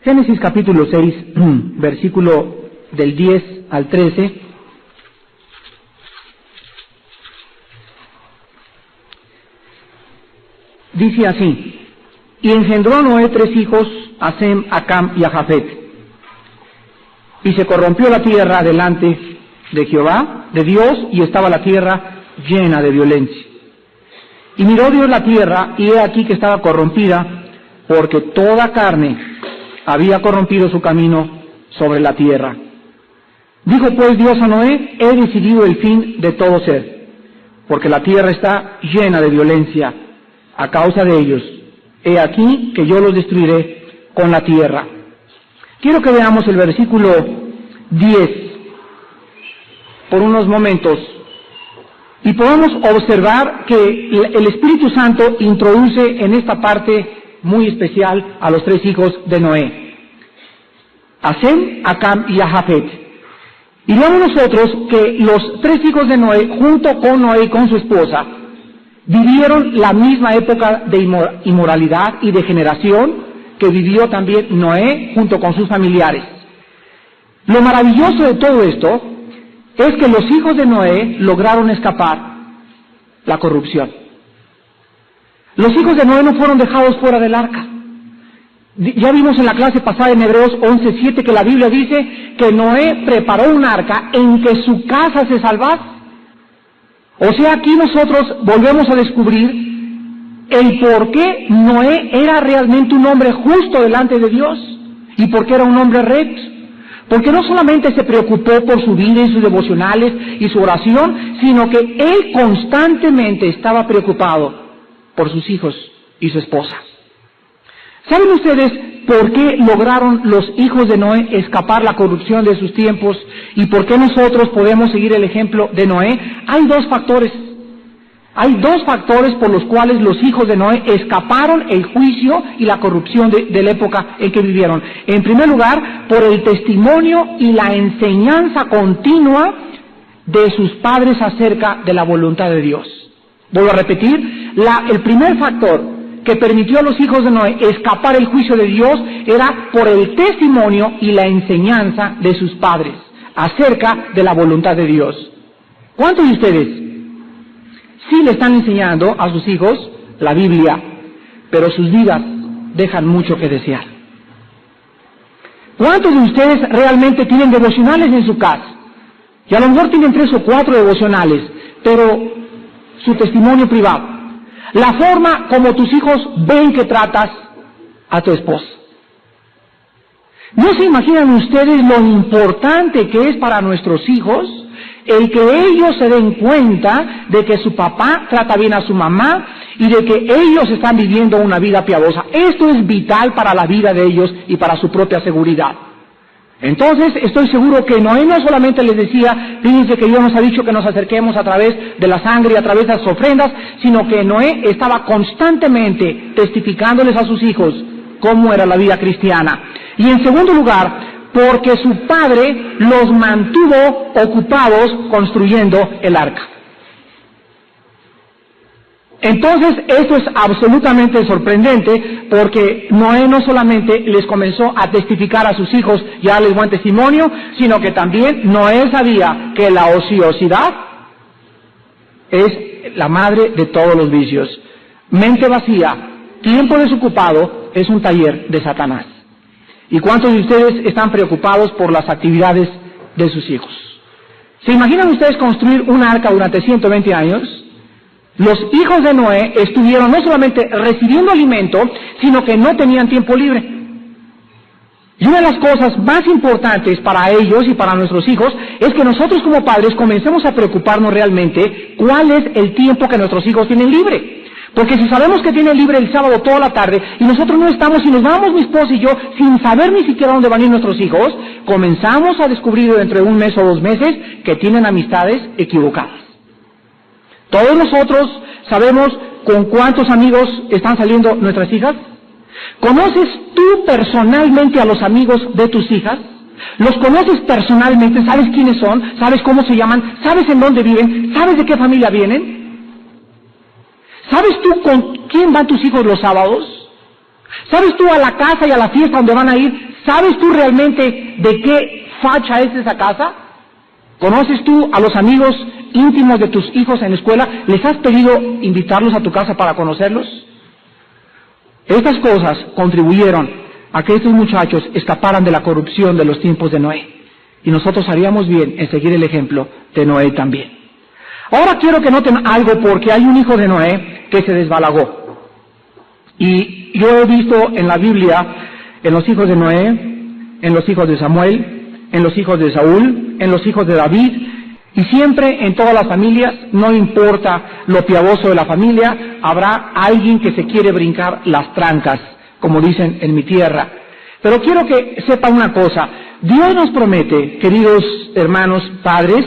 Génesis capítulo 6, versículo del 10 al 13. Dice así: y engendró Noé 3 hijos, a Sem, a Cam y a Jafet. Y se corrompió la tierra delante de Jehová, de Dios, y estaba la tierra llena de violencia. Y miró Dios la tierra, y he aquí que estaba corrompida, porque toda carne había corrompido su camino sobre la tierra. Dijo pues Dios a Noé: he decidido el fin de todo ser, porque la tierra está llena de violencia a causa de ellos. He aquí que yo los destruiré con la tierra. Quiero que veamos el versículo 10 por unos momentos y podamos observar que el Espíritu Santo introduce en esta parte muy especial a los 3 hijos de Noé, a Sem, a Cam y a Jafet. Y vemos nosotros que los 3 hijos de Noé, junto con Noé y con su esposa, vivieron la misma época de inmoralidad y degeneración que vivió también Noé junto con sus familiares. Lo maravilloso de todo esto es que los hijos de Noé lograron escapar la corrupción. Los hijos de Noé no fueron dejados fuera del arca. Ya vimos en la clase pasada en Hebreos 11:7 que la Biblia dice que Noé preparó un arca en que su casa se salvase. O sea, aquí nosotros volvemos a descubrir el por qué Noé era realmente un hombre justo delante de Dios y por qué era un hombre recto. Porque no solamente se preocupó por su vida y sus devocionales y su oración, sino que él constantemente estaba preocupado por sus hijos y su esposa. ¿Saben ustedes por qué lograron los hijos de Noé escapar la corrupción de sus tiempos y por qué nosotros podemos seguir el ejemplo de Noé? Hay 2 factores. Hay 2 factores por los cuales los hijos de Noé escaparon el juicio y la corrupción de la época en que vivieron. En primer lugar, por el testimonio y la enseñanza continua de sus padres acerca de la voluntad de Dios. Vuelvo a repetir, el primer factor que permitió a los hijos de Noé escapar el juicio de Dios era por el testimonio y la enseñanza de sus padres acerca de la voluntad de Dios. ¿Cuántos de ustedes sí le están enseñando a sus hijos la Biblia, pero sus vidas dejan mucho que desear? ¿Cuántos de ustedes realmente tienen devocionales en su casa? Y a lo mejor tienen 3 o 4 devocionales, pero su testimonio privado, la forma como tus hijos ven que tratas a tu esposa. ¿No se imaginan ustedes lo importante que es para nuestros hijos el que ellos se den cuenta de que su papá trata bien a su mamá y de que ellos están viviendo una vida piadosa? Esto es vital para la vida de ellos y para su propia seguridad. Entonces, estoy seguro que Noé no solamente les decía: fíjense que Dios nos ha dicho que nos acerquemos a través de la sangre y a través de las ofrendas, sino que Noé estaba constantemente testificándoles a sus hijos cómo era la vida cristiana. Y en segundo lugar, porque su padre los mantuvo ocupados construyendo el arca. Entonces, esto es absolutamente sorprendente, porque Noé no solamente les comenzó a testificar a sus hijos y a darles buen testimonio, sino que también Noé sabía que la ociosidad es la madre de todos los vicios. Mente vacía, tiempo desocupado, es un taller de Satanás. ¿Y cuántos de ustedes están preocupados por las actividades de sus hijos? ¿Se imaginan ustedes construir un arca durante 120 años? Los hijos de Noé estuvieron no solamente recibiendo alimento, sino que no tenían tiempo libre. Y una de las cosas más importantes para ellos y para nuestros hijos es que nosotros como padres comencemos a preocuparnos realmente cuál es el tiempo que nuestros hijos tienen libre. Porque si sabemos que tienen libre el sábado toda la tarde y nosotros no estamos y nos vamos mi esposa y yo sin saber ni siquiera dónde van a ir nuestros hijos, comenzamos a descubrir dentro de 1 mes o 2 meses que tienen amistades equivocadas. Todos nosotros sabemos con cuántos amigos están saliendo nuestras hijas. ¿Conoces tú personalmente a los amigos de tus hijas? ¿Los conoces personalmente? ¿Sabes quiénes son? ¿Sabes cómo se llaman? ¿Sabes en dónde viven? ¿Sabes de qué familia vienen? ¿Sabes tú con quién van tus hijos los sábados? ¿Sabes tú a la casa y a la fiesta donde van a ir? ¿Sabes tú realmente de qué facha es esa casa? ¿Conoces tú a los amigos íntimos de tus hijos en la escuela? ¿Les has pedido invitarlos a tu casa para conocerlos? Estas cosas contribuyeron a que estos muchachos escaparan de la corrupción de los tiempos de Noé. Y nosotros haríamos bien en seguir el ejemplo de Noé también. Ahora quiero que noten algo, porque hay un hijo de Noé que se desbalagó. Y yo he visto en la Biblia, en los hijos de Noé, en los hijos de Samuel, en los hijos de Saúl, en los hijos de David, y siempre en todas las familias, no importa lo piadoso de la familia, habrá alguien que se quiere brincar las trancas, como dicen en mi tierra. Pero quiero que sepan una cosa: Dios nos promete, queridos hermanos padres,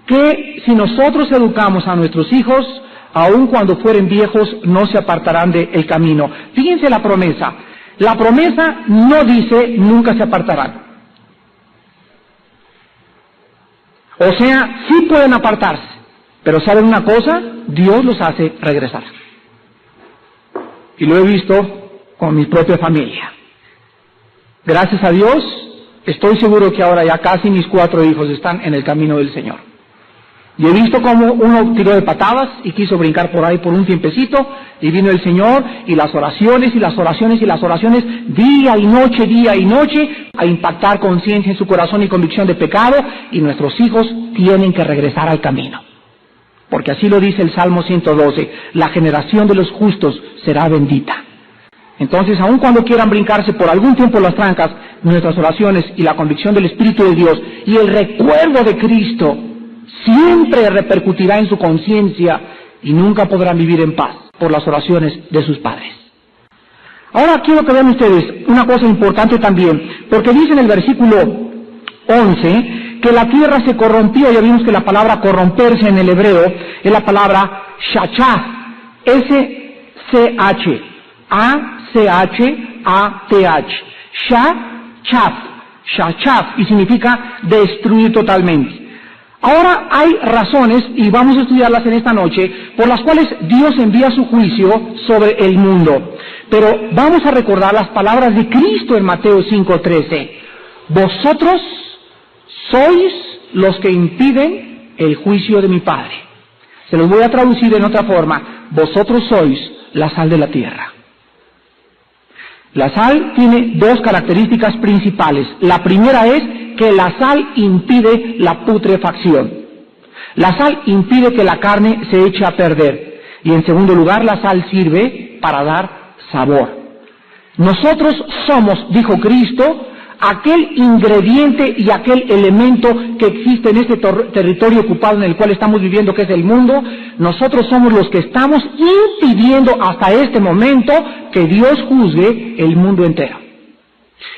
que si nosotros educamos a nuestros hijos, aun cuando fueren viejos, no se apartarán del camino. Fíjense la promesa. La promesa no dice nunca se apartarán. O sea, sí pueden apartarse, pero ¿saben una cosa? Dios los hace regresar. Y lo he visto con mi propia familia. Gracias a Dios, estoy seguro que ahora ya casi mis 4 hijos están en el camino del Señor. Y he visto cómo uno tiró de patadas y quiso brincar por ahí por un tiempecito, y vino el Señor, y las oraciones, y las oraciones, y las oraciones, día y noche, a impactar conciencia en su corazón y convicción de pecado, y nuestros hijos tienen que regresar al camino. Porque así lo dice el Salmo 112, la generación de los justos será bendita. Entonces, aun cuando quieran brincarse por algún tiempo las trancas, nuestras oraciones y la convicción del Espíritu de Dios y el recuerdo de Cristo siempre repercutirá en su conciencia, y nunca podrán vivir en paz por las oraciones de sus padres. Ahora quiero que vean ustedes una cosa importante también, porque dice en el versículo 11 que la tierra se corrompió. Ya vimos que la palabra corromperse en el hebreo es la palabra shachah, S-C-H, A-C-H-A-T-H, shachaf, y significa destruir totalmente. Ahora hay razones, y vamos a estudiarlas en esta noche, por las cuales Dios envía su juicio sobre el mundo. Pero vamos a recordar las palabras de Cristo en Mateo 5:13. Vosotros sois los que impiden el juicio de mi Padre. Se los voy a traducir en otra forma. Vosotros sois la sal de la tierra. La sal tiene 2 características principales. La primera es que la sal impide la putrefacción. La sal impide que la carne se eche a perder. Y en segundo lugar, la sal sirve para dar sabor. Nosotros somos, dijo Cristo, aquel ingrediente y aquel elemento que existe en este territorio ocupado en el cual estamos viviendo, que es el mundo. Nosotros somos los que estamos impidiendo hasta este momento que Dios juzgue el mundo entero.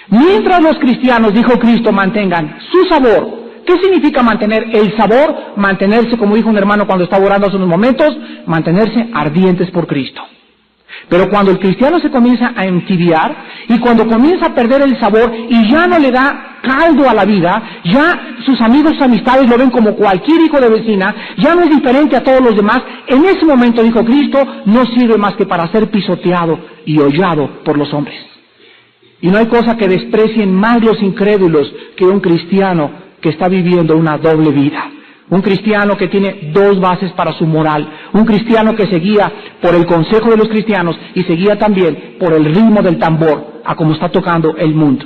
Mientras los cristianos, dijo Cristo, mantengan su sabor. ¿Qué significa mantener el sabor? Mantenerse, como dijo un hermano cuando estaba orando hace unos momentos, mantenerse ardientes por Cristo. Pero cuando el cristiano se comienza a entibiar, y cuando comienza a perder el sabor y ya no le da caldo a la vida, ya sus amigos y amistades lo ven como cualquier hijo de vecina, ya no es diferente a todos los demás, en ese momento, dijo Cristo, no sirve más que para ser pisoteado y hollado por los hombres. Y no hay cosa que desprecien más los incrédulos que un cristiano que está viviendo una doble vida. Un cristiano que tiene 2 bases para su moral. Un cristiano que se guía por el consejo de los cristianos y se guía también por el ritmo del tambor, a como está tocando el mundo.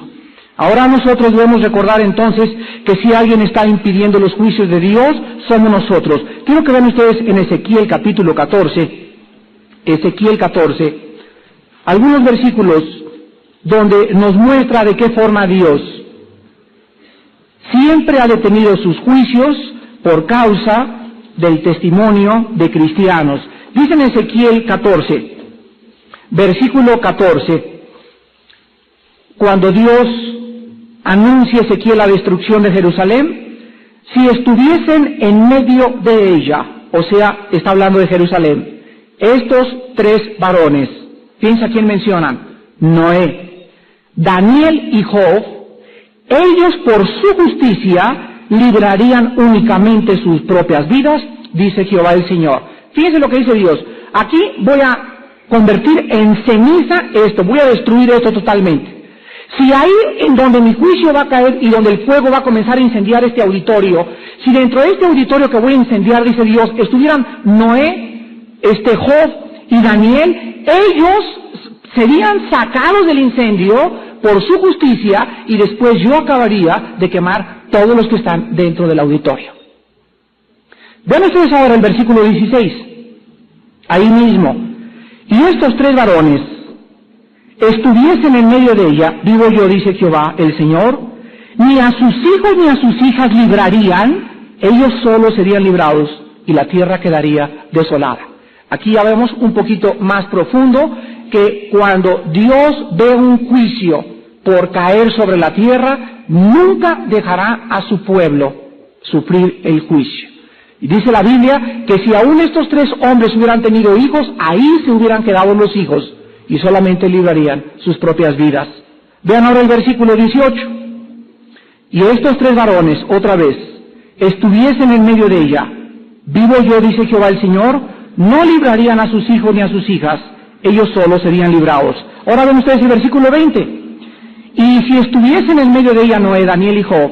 Ahora nosotros debemos recordar entonces que si alguien está impidiendo los juicios de Dios, somos nosotros. Quiero que vean ustedes en Ezequiel capítulo 14, algunos versículos donde nos muestra de qué forma Dios siempre ha detenido sus juicios por causa del testimonio de cristianos. Dice en Ezequiel 14, versículo 14, cuando Dios anuncia a Ezequiel la destrucción de Jerusalén, si estuviesen en medio de ella, o sea, está hablando de Jerusalén, estos 3 varones, piensa quién mencionan, Noé, Daniel y Job, ellos por su justicia librarían únicamente sus propias vidas, dice Jehová el Señor. Fíjense lo que dice Dios. Aquí voy a convertir en ceniza esto, voy a destruir esto totalmente. Si ahí en donde mi juicio va a caer y donde el fuego va a comenzar a incendiar este auditorio, si dentro de este auditorio que voy a incendiar, dice Dios, estuvieran Noé, Job y Daniel, ellos serían sacados del incendio por su justicia y después yo acabaría de quemar todos los que están dentro del auditorio. Vean ustedes ahora el versículo 16, ahí mismo. Y estos 3 varones estuviesen en medio de ella, vivo yo, dice Jehová, el Señor, ni a sus hijos ni a sus hijas librarían, ellos solos serían librados y la tierra quedaría desolada. Aquí ya vemos un poquito más profundo que cuando Dios ve un juicio por caer sobre la tierra, nunca dejará a su pueblo sufrir el juicio. Y dice la Biblia que si aún estos 3 hombres hubieran tenido hijos, ahí se hubieran quedado los hijos y solamente librarían sus propias vidas. Vean ahora el versículo 18. Y estos 3 varones, otra vez, estuviesen en medio de ella, vivo yo, dice Jehová el Señor, no librarían a sus hijos ni a sus hijas, ellos solos serían librados. Ahora ven ustedes el versículo 20. Y si estuviesen en medio de ella Noé, Daniel y Job,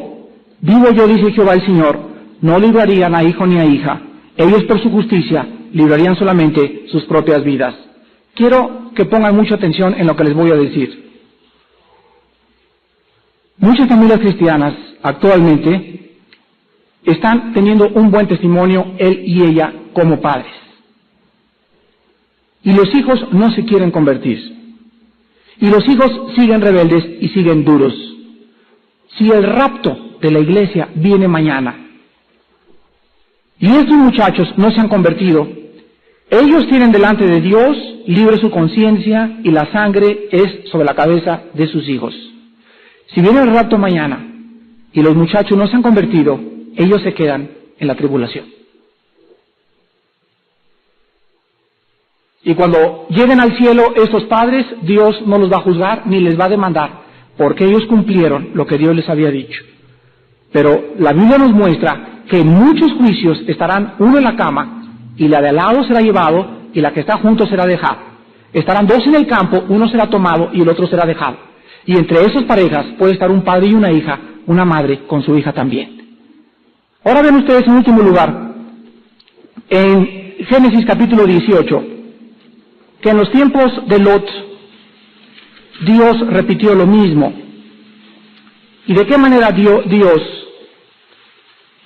vivo yo, dice Jehová el Señor, no librarían a hijo ni a hija, ellos por su justicia librarían solamente sus propias vidas. Quiero que pongan mucha atención en lo que les voy a decir. Muchas familias cristianas actualmente están teniendo un buen testimonio, él y ella, como padres. Y los hijos no se quieren convertir. Y los hijos siguen rebeldes y siguen duros. Si el rapto de la iglesia viene mañana, y estos muchachos no se han convertido, ellos tienen delante de Dios libre su conciencia y la sangre es sobre la cabeza de sus hijos. Si viene el rapto mañana y los muchachos no se han convertido, ellos se quedan en la tribulación. Y cuando lleguen al cielo estos padres, Dios no los va a juzgar ni les va a demandar, porque ellos cumplieron lo que Dios les había dicho. Pero la Biblia nos muestra que en muchos juicios estarán uno en la cama, y la de al lado será llevado, y la que está junto será dejada. Estarán 2 en el campo, uno será tomado y el otro será dejado. Y entre esas parejas puede estar un padre y una hija, una madre con su hija también. Ahora ven ustedes en último lugar, en Génesis capítulo 18, que en los tiempos de Lot, Dios repitió lo mismo. ¿Y de qué manera Dios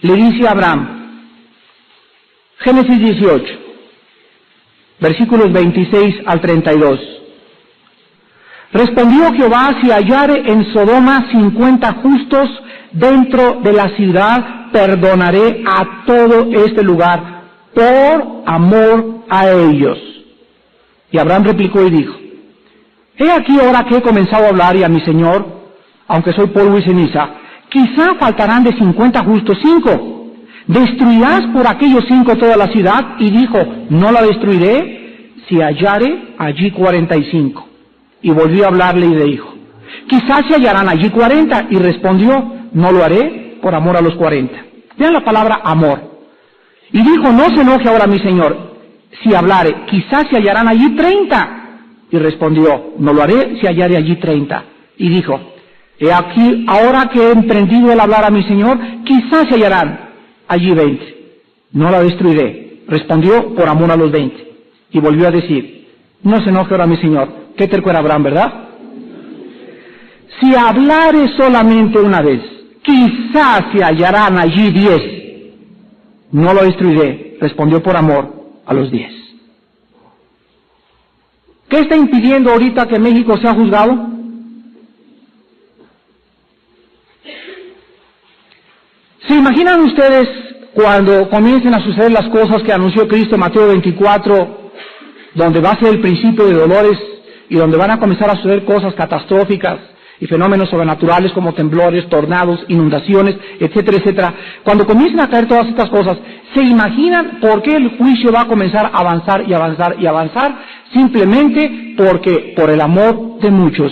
le dice a Abraham? Génesis 18, versículos 26 al 32. Respondió Jehová, si hallare en Sodoma 50 justos dentro de la ciudad, perdonaré a todo este lugar por amor a ellos. Y Abraham replicó y dijo, he aquí ahora que he comenzado a hablar y a mi Señor, aunque soy polvo y ceniza, quizá faltarán de 50 justos 5. ¿Destruirás por aquellos 5 toda la ciudad? Y dijo, no la destruiré si hallare allí 45. Y volvió a hablarle y le dijo, quizás se hallarán allí 40. Y respondió, no lo haré por amor a los 40. Vean la palabra amor. Y dijo, no se enoje ahora mi Señor, si hablare, quizás se hallarán allí 30. Y respondió, no lo haré si hallare allí 30. Y dijo, he aquí, ahora que he emprendido el hablar a mi Señor, quizás se hallarán allí 20. No la destruiré. Respondió, por amor a los 20. Y volvió a decir, no se enoje ahora mi Señor. Qué terco era Abraham, ¿verdad? Si hablare solamente una vez, quizás se hallarán allí 10. No lo destruiré. Respondió por amor a los 10. ¿Qué está impidiendo ahorita que México sea juzgado? ¿Se imaginan ustedes cuando comiencen a suceder las cosas que anunció Cristo en Mateo 24, donde va a ser el principio de dolores y donde van a comenzar a suceder cosas catastróficas y fenómenos sobrenaturales como temblores, tornados, inundaciones, etcétera, etcétera? Cuando comiencen a caer todas estas cosas, ¿se imaginan por qué el juicio va a comenzar a avanzar y avanzar y avanzar? Simplemente porque por el amor de muchos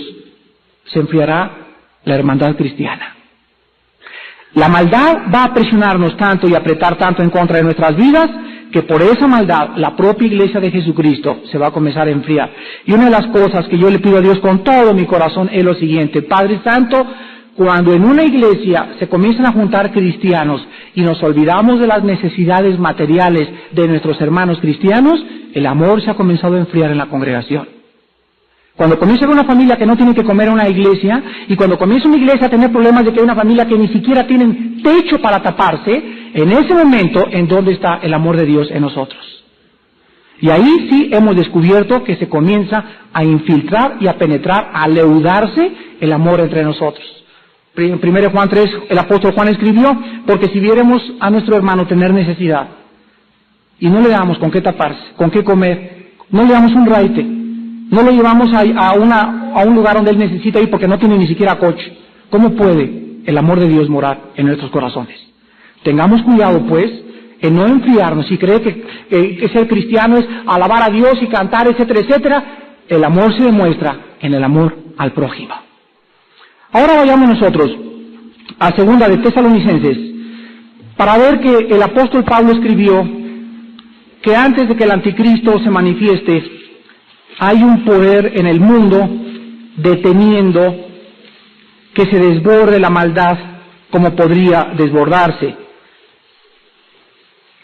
se enfriará la hermandad cristiana. La maldad va a presionarnos tanto y apretar tanto en contra de nuestras vidas que por esa maldad la propia iglesia de Jesucristo se va a comenzar a enfriar. Y una de las cosas que yo le pido a Dios con todo mi corazón es lo siguiente: Padre Santo, cuando en una iglesia se comienzan a juntar cristianos y nos olvidamos de las necesidades materiales de nuestros hermanos cristianos, el amor se ha comenzado a enfriar en la congregación. Cuando comienza una familia que no tiene que comer en una iglesia, y cuando comienza una iglesia a tener problemas de que hay una familia que ni siquiera tienen techo para taparse, en ese momento, ¿en dónde está el amor de Dios en nosotros? Y ahí sí hemos descubierto que se comienza a infiltrar y a penetrar, a leudarse el amor entre nosotros. En 1 Juan 3, el apóstol Juan escribió: porque si viéramos a nuestro hermano tener necesidad, y no le damos con qué taparse, con qué comer, no le damos un raite, no lo llevamos a un lugar donde él necesita ir porque no tiene ni siquiera coche, ¿cómo puede el amor de Dios morar en nuestros corazones? Tengamos cuidado, pues, en no enfriarnos y creer que ser cristiano es alabar a Dios y cantar, etcétera, etcétera. El amor se demuestra en el amor al prójimo. Ahora vayamos nosotros a 2 de Tesalonicenses para ver que el apóstol Pablo escribió que antes de que el anticristo se manifieste, hay un poder en el mundo deteniendo que se desborde la maldad como podría desbordarse.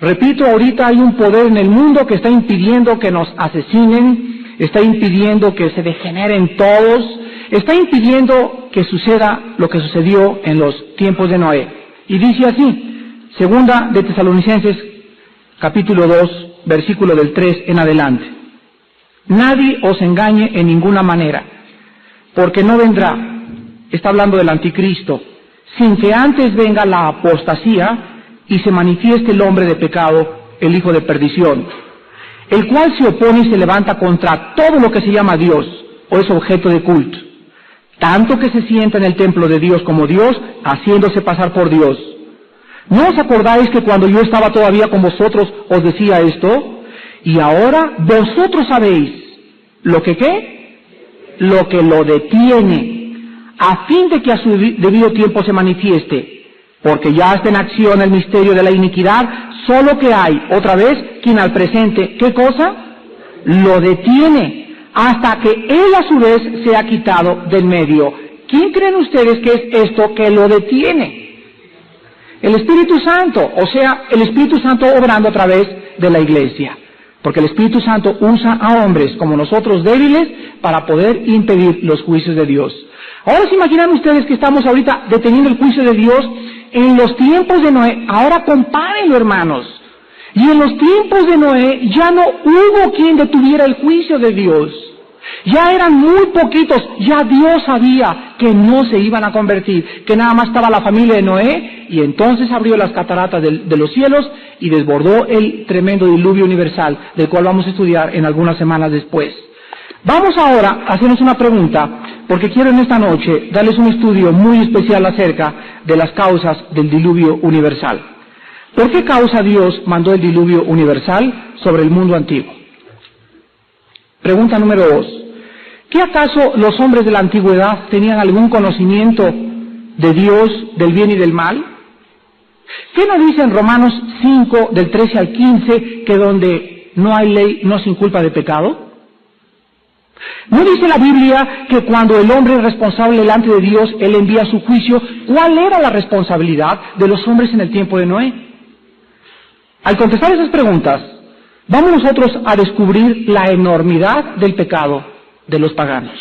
Repito, ahorita hay un poder en el mundo que está impidiendo que nos asesinen, está impidiendo que se degeneren todos, está impidiendo que suceda lo que sucedió en los tiempos de Noé. Y dice así, 2 de Tesalonicenses, capítulo 2, versículo del 3 en adelante: nadie os engañe en ninguna manera, porque no vendrá, está hablando del anticristo, sin que antes venga la apostasía y se manifieste el hombre de pecado, el hijo de perdición, el cual se opone y se levanta contra todo lo que se llama Dios o es objeto de culto, tanto que se sienta en el templo de Dios como Dios, haciéndose pasar por Dios. ¿No os acordáis que cuando yo estaba todavía con vosotros os decía esto? Y ahora vosotros sabéis lo que ¿qué? Lo que lo detiene, a fin de que a su debido tiempo se manifieste, porque ya está en acción el misterio de la iniquidad, solo que hay, otra vez, quien al presente, ¿qué cosa? Lo detiene, hasta que él a su vez sea quitado del medio. ¿Quién creen ustedes que es esto que lo detiene? El Espíritu Santo, o sea, el Espíritu Santo obrando a través de la iglesia. Porque el Espíritu Santo usa a hombres como nosotros débiles para poder impedir los juicios de Dios. Ahora se imaginan ustedes que estamos ahorita deteniendo el juicio de Dios en los tiempos de Noé. Ahora compárenlo, hermanos. Y en los tiempos de Noé ya no hubo quien detuviera el juicio de Dios. Ya eran muy poquitos, ya Dios sabía que no se iban a convertir, que nada más estaba la familia de Noé, y entonces abrió las cataratas de los cielos y desbordó el tremendo diluvio universal, del cual vamos a estudiar en algunas semanas después. Vamos ahora a hacernos una pregunta, porque quiero en esta noche darles un estudio muy especial acerca de las causas del diluvio universal. ¿Por qué causa Dios mandó el diluvio universal sobre el mundo antiguo? Pregunta número 2. ¿Qué acaso los hombres de la antigüedad tenían algún conocimiento de Dios, del bien y del mal? ¿Qué nos dice en Romanos 5, del 13 al 15, que donde no hay ley no se inculpa de pecado? ¿No dice la Biblia que cuando el hombre es responsable delante de Dios, Él envía su juicio? ¿Cuál era la responsabilidad de los hombres en el tiempo de Noé? Al contestar esas preguntas, vamos nosotros a descubrir la enormidad del pecado de los paganos.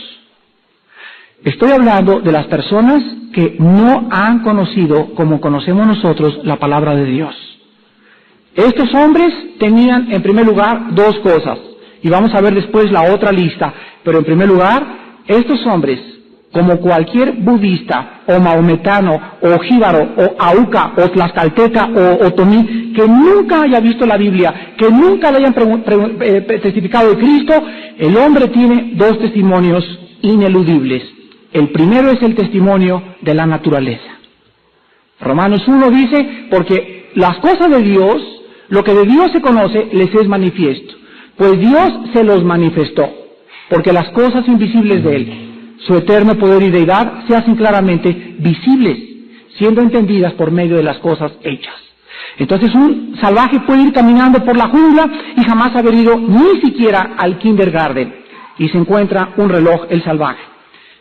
Estoy hablando de las personas que no han conocido, como conocemos nosotros, la palabra de Dios. Estos hombres tenían, en primer lugar, dos cosas, y vamos a ver después la otra lista, pero en primer lugar, estos hombres, como cualquier budista, o maometano, o jíbaro, o auca, o tlaxcalteca, o otomí, que nunca haya visto la Biblia, que nunca le hayan testificado de Cristo, el hombre tiene dos testimonios ineludibles. El primero es el testimonio de la naturaleza. Romanos 1 dice, porque las cosas de Dios, lo que de Dios se conoce, les es manifiesto. Pues Dios se los manifestó, porque las cosas invisibles de Él, su eterno poder y deidad, se hacen claramente visibles, siendo entendidas por medio de las cosas hechas. Entonces un salvaje puede ir caminando por la jungla y jamás haber ido ni siquiera al kindergarten, y se encuentra un reloj, el salvaje.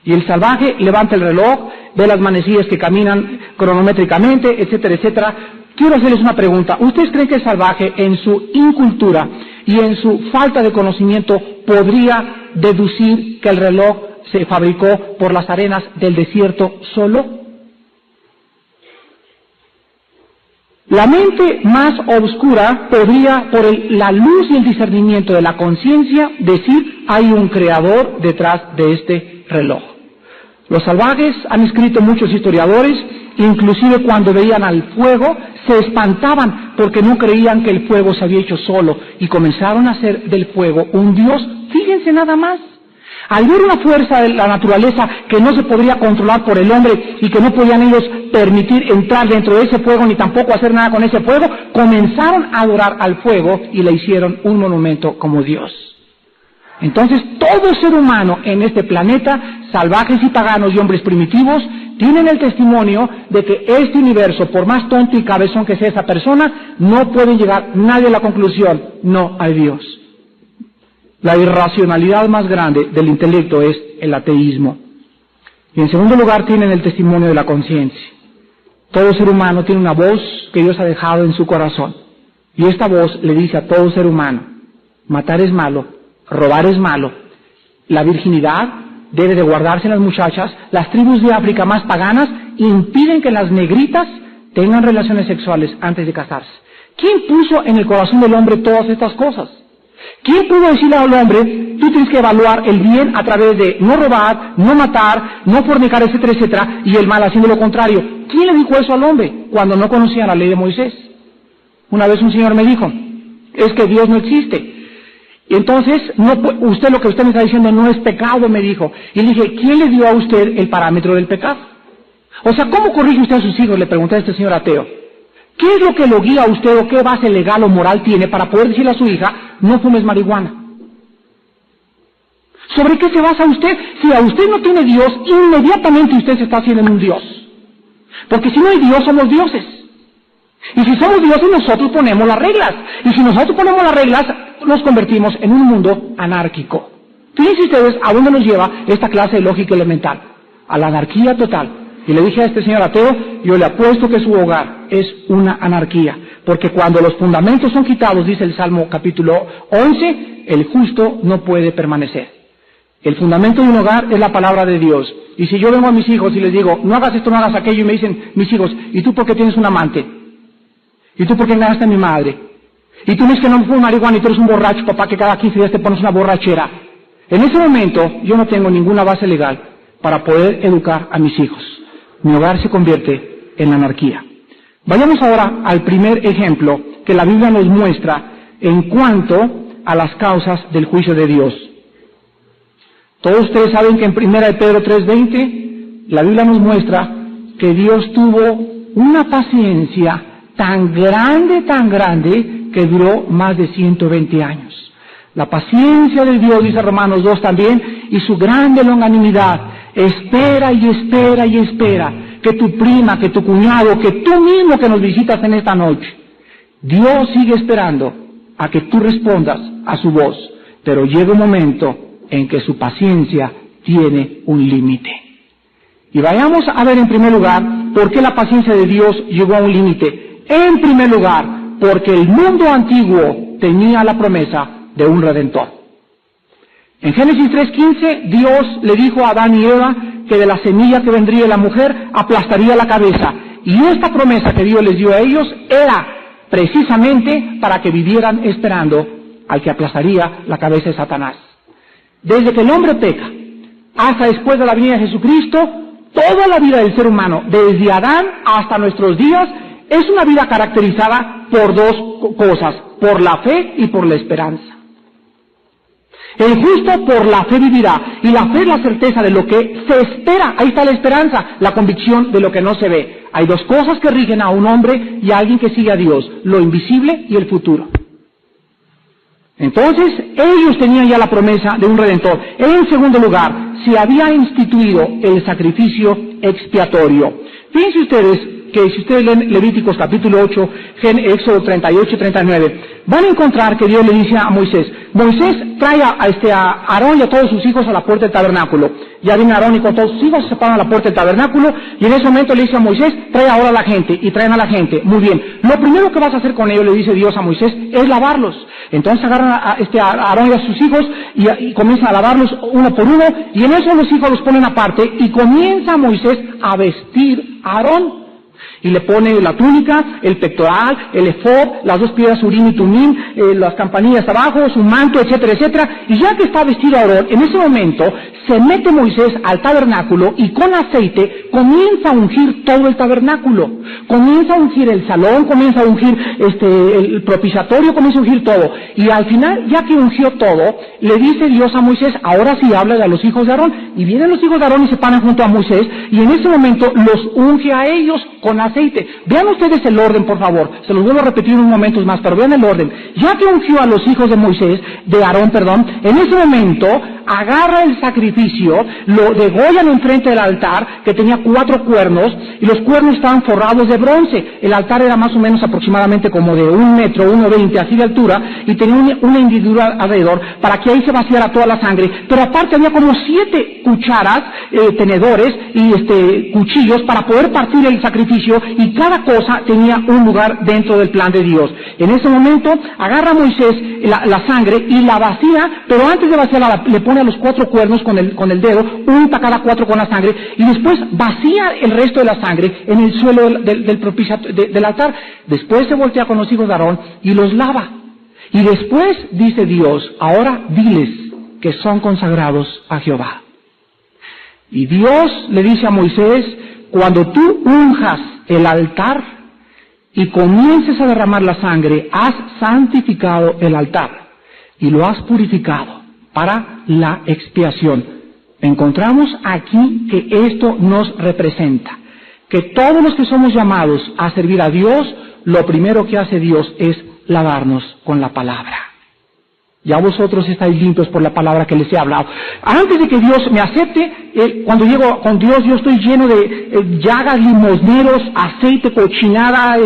Y el salvaje levanta el reloj, ve las manecillas que caminan cronométricamente, etcétera, etcétera. Quiero hacerles una pregunta. ¿Ustedes creen que el salvaje, en su incultura y en su falta de conocimiento, podría deducir que el reloj se fabricó por las arenas del desierto solo? La mente más oscura podría, por la luz y el discernimiento de la conciencia, decir: hay un creador detrás de este reloj. Los salvajes, han escrito muchos historiadores, inclusive cuando veían al fuego, se espantaban porque no creían que el fuego se había hecho solo y comenzaron a hacer del fuego un dios. Fíjense nada más. Al ver una fuerza de la naturaleza que no se podría controlar por el hombre y que no podían ellos permitir entrar dentro de ese fuego ni tampoco hacer nada con ese fuego, comenzaron a adorar al fuego y le hicieron un monumento como Dios. Entonces todo ser humano en este planeta, salvajes y paganos y hombres primitivos, tienen el testimonio de que este universo, por más tonto y cabezón que sea esa persona, no puede llegar nadie a la conclusión: no hay Dios. La irracionalidad más grande del intelecto es el ateísmo. Y en segundo lugar tienen el testimonio de la conciencia. Todo ser humano tiene una voz que Dios ha dejado en su corazón. Y esta voz le dice a todo ser humano: matar es malo, robar es malo, la virginidad debe de guardarse en las muchachas, las tribus de África más paganas impiden que las negritas tengan relaciones sexuales antes de casarse. ¿Quién puso en el corazón del hombre todas estas cosas? ¿Quién pudo decirle al hombre: tú tienes que evaluar el bien a través de no robar, no matar, no fornicar, etcétera, etcétera, y el mal haciendo lo contrario? ¿Quién le dijo eso al hombre cuando no conocía la ley de Moisés? Una vez un señor me dijo: es que Dios no existe. Y entonces, usted, lo que usted me está diciendo no es pecado, me dijo. Y le dije: ¿quién le dio a usted el parámetro del pecado? O sea, ¿cómo corrige usted a sus hijos? Le pregunté a este señor ateo. ¿Qué es lo que lo guía a usted o qué base legal o moral tiene para poder decirle a su hija: no fumes marihuana? ¿Sobre qué se basa usted? Si a usted no tiene Dios, inmediatamente usted se está haciendo en un Dios. Porque si no hay Dios, somos dioses. Y si somos dioses, nosotros ponemos las reglas. Y si nosotros ponemos las reglas, nos convertimos en un mundo anárquico. Fíjense ustedes a dónde nos lleva esta clase de lógica elemental: a la anarquía total. Y le dije a este señor ateo: yo le apuesto que su hogar es una anarquía, porque cuando los fundamentos son quitados, dice el Salmo capítulo 11, el justo no puede permanecer. El fundamento de un hogar es la palabra de Dios. Y si yo vengo a mis hijos y les digo: no hagas esto, no hagas aquello, y me dicen mis hijos: ¿y tú por qué tienes un amante? ¿Y tú por qué engañaste a mi madre? ¿Y tú me dices que no fumas marihuana y tú eres un borracho, papá, que cada 15 días te pones una borrachera? En ese momento yo no tengo ninguna base legal para poder educar a mis hijos. Mi hogar se convierte en anarquía. Vayamos ahora al primer ejemplo que la Biblia nos muestra en cuanto a las causas del juicio de Dios. Todos ustedes saben que en 1 Pedro 3:20 la Biblia nos muestra que Dios tuvo una paciencia tan grande, que duró más de 120 años. La paciencia de Dios, dice Romanos 2 también, y su grande longanimidad, espera y espera y espera que tu prima, que tu cuñado, que tú mismo que nos visitas en esta noche, Dios sigue esperando a que tú respondas a su voz, pero llega un momento en que su paciencia tiene un límite. Y vayamos a ver en primer lugar por qué la paciencia de Dios llegó a un límite. En primer lugar, porque el mundo antiguo tenía la promesa de un Redentor. En Génesis 3:15, Dios le dijo a Adán y Eva que de la semilla que vendría de la mujer aplastaría la cabeza. Y esta promesa que Dios les dio a ellos era precisamente para que vivieran esperando al que aplastaría la cabeza de Satanás. Desde que el hombre peca hasta después de la venida de Jesucristo, toda la vida del ser humano, desde Adán hasta nuestros días, es una vida caracterizada por dos cosas: por la fe y por la esperanza. El justo por la fe vivirá, y la fe es la certeza de lo que se espera. Ahí está la esperanza, la convicción de lo que no se ve. Hay dos cosas que rigen a un hombre y a alguien que sigue a Dios: lo invisible y el futuro. Entonces, ellos tenían ya la promesa de un Redentor. En segundo lugar, se había instituido el sacrificio expiatorio. Fíjense ustedes que si ustedes leen Levíticos capítulo 8, Éxodo 38 y 39, van a encontrar que Dios le dice a Moisés, Moisés, trae a Aarón y a todos sus hijos a la puerta del tabernáculo. Ya viene Aarón y con todos sus hijos se paran a la puerta del tabernáculo, y en ese momento le dice a Moisés, trae ahora a la gente, y traen a la gente. Muy bien, lo primero que vas a hacer con ellos, le dice Dios a Moisés, es lavarlos. Entonces agarran a Aarón y a sus hijos y comienzan a lavarlos uno por uno, y en eso los hijos los ponen aparte, y comienza Moisés a vestir a Aarón. Y le pone la túnica, el pectoral, el efod, las dos piedras Urim y Tumim, las campanillas abajo, su manto, etcétera, etcétera. Y ya que está vestido Aarón, en ese momento se mete Moisés al tabernáculo y con aceite comienza a ungir todo el tabernáculo. Comienza a ungir el salón, comienza a ungir el propiciatorio, comienza a ungir todo. Y al final, ya que ungió todo, le dice Dios a Moisés, ahora sí habla a los hijos de Aarón. Y vienen los hijos de Aarón y se paran junto a Moisés, y en ese momento los unge a ellos con aceite. Vean ustedes el orden, por favor. Se los vuelvo a repetir unos momentos más, pero vean el orden. Ya que ungió a los hijos de Aarón, en ese momento agarra el sacrificio, lo degollan enfrente del altar, que tenía 4 cuernos, y los cuernos estaban forrados de bronce. El altar era más o menos aproximadamente como de 1 metro, 1,20 así de altura, y tenía una hendidura alrededor, para que ahí se vaciara toda la sangre. Pero aparte había como 7 cucharas, tenedores y cuchillos para poder partir el sacrificio, y cada cosa tenía un lugar dentro del plan de Dios. En ese momento agarra Moisés la sangre y la vacía, pero antes de vaciarla le pone a los 4 cuernos con el dedo, unta cada 4 con la sangre, y después vacía el resto de la sangre en el suelo del altar. Después se voltea con los hijos de Aarón y los lava. Y después dice Dios, ahora diles que son consagrados a Jehová. Y Dios le dice a Moisés, cuando tú unjas el altar y comiences a derramar la sangre, has santificado el altar y lo has purificado para la expiación. Encontramos aquí que esto nos representa, que todos los que somos llamados a servir a Dios, lo primero que hace Dios es lavarnos con la palabra. Ya vosotros estáis limpios por la palabra que les he hablado. Antes de que Dios me acepte, cuando llego con Dios, yo estoy lleno de llagas, limosneros, aceite, cochinada,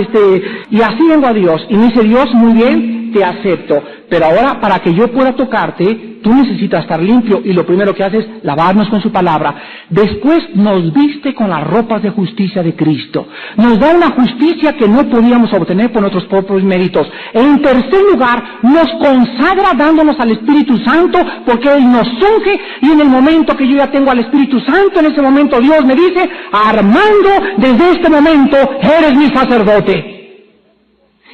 y así vengo a Dios. Y me dice Dios, muy bien, te acepto. Pero ahora, para que yo pueda tocarte, tú necesitas estar limpio, y lo primero que hace es lavarnos con su palabra. Después nos viste con las ropas de justicia de Cristo. Nos da una justicia que no podíamos obtener por nuestros propios méritos. En tercer lugar, nos consagra dándonos al Espíritu Santo, porque Él nos unge, y en el momento que yo ya tengo al Espíritu Santo, en ese momento Dios me dice, Armando, desde este momento eres mi sacerdote.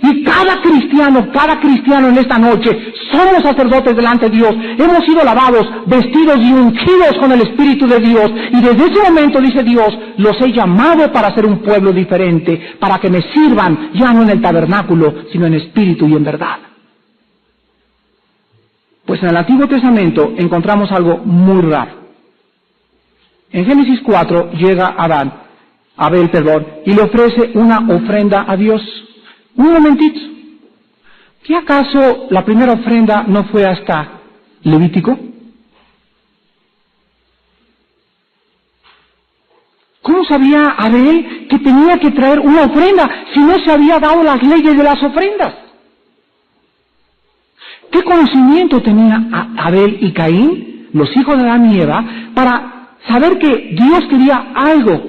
Y cada cristiano en esta noche, somos sacerdotes delante de Dios, hemos sido lavados, vestidos y ungidos con el Espíritu de Dios, y desde ese momento, dice Dios, los he llamado para ser un pueblo diferente, para que me sirvan, ya no en el tabernáculo, sino en espíritu y en verdad. Pues en el Antiguo Testamento encontramos algo muy raro. En Génesis 4 llega Abel, y le ofrece una ofrenda a Dios. Un momentito. ¿Qué acaso la primera ofrenda no fue hasta Levítico? ¿Cómo sabía Abel que tenía que traer una ofrenda si no se había dado las leyes de las ofrendas? ¿Qué conocimiento tenía Abel y Caín, los hijos de Adán y Eva, para saber que Dios quería algo?